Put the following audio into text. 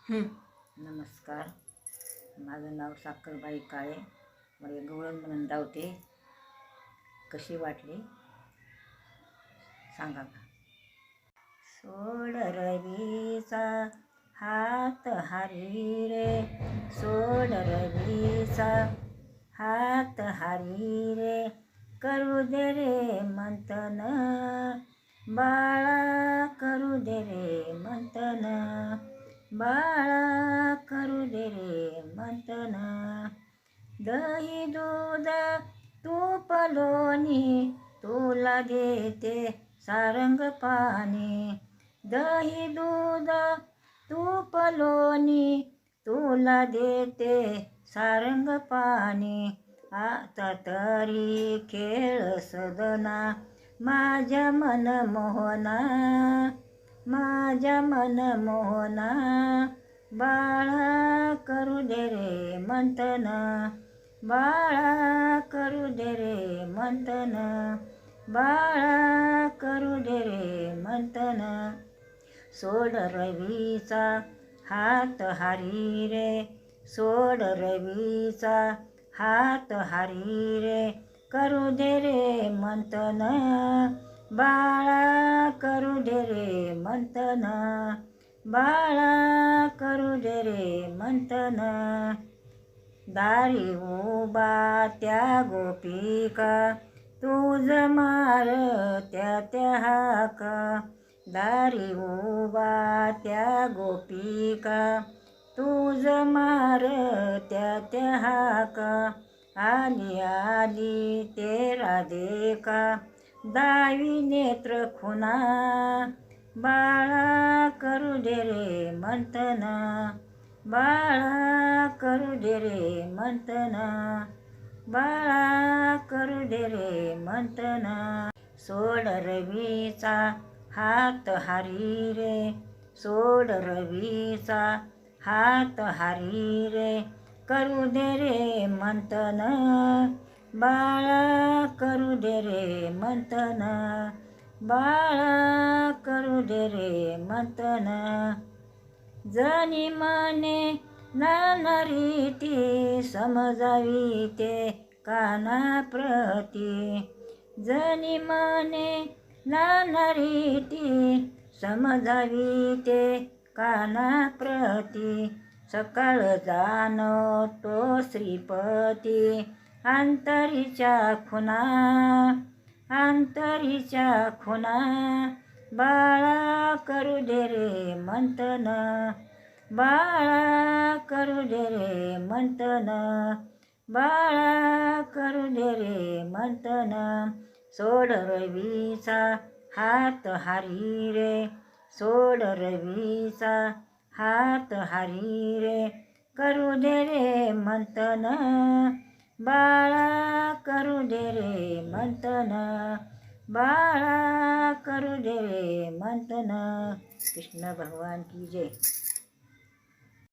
नमस्कार. माझं नाव साखरबाई काळे. मला गवळण म्हणून धावते. कशी वाटली सांगा का. सोड रवीचा हात हारी रे, सोड रवीचा हात हारी रे, करू दे रे मंथन बाळा, करू दे रे मंथन बाळा, करू दे रे मंथन. दही दूध तूप लोणी तुला देते सारंग पाणी, दही दूध तूप लोणी तुला देते सारंग पाणी. आता तरी खेळ सदना माझ्या मन मोहना, माझ्या मन मोहना बाळा, करू दे रे मंथन बाळा, करू दे रे मंथन बाळा, करू दे रे मंथन. सोड रवीचा हात हारी रे, सोड रवीचा हात हारी रे, करू दे रे मंथन बाळा, करू दे रे मंथन बाळा, करू दे रे मंथन. दारी उभा त्या गोपिका तुझ मार त्या हाका, दारी उभा त्या गोपिका तुझ मार त्या हाका. आली आली तेरा देखा दावी नेत्र खुना बाळा, करू दे रे मंथन बाळा, करू दे रे मंथन बाळा, करू दे रे मंथन. सोड रवीचा हात हारी रे, सोड रवीचा हात हारी रे, करू दे रे मंथन बाळा, करू दे रे मंथन बाळा, करू दे रे मंथन. जनी मने नानरीती समजावी ते कानाप्रती, जनी मने नानरीती समजावी ते कानाप्रती. सकाळ जाणतो श्रीपती अंतरीच्या खुना, अंतरीच्या खुना बाळा, करू दे रे मंथन बाळा, करू दे रे मंथन बाळा, करू दे रे मंथन. सोड रवीचा हात हारी रे, सोड रवीचा हात हारी रे, करू दे रे मंथन बाळा, करू दे रे मंथन बाळा, करू दे रे मंथन. कृष्ण भगवान की जय.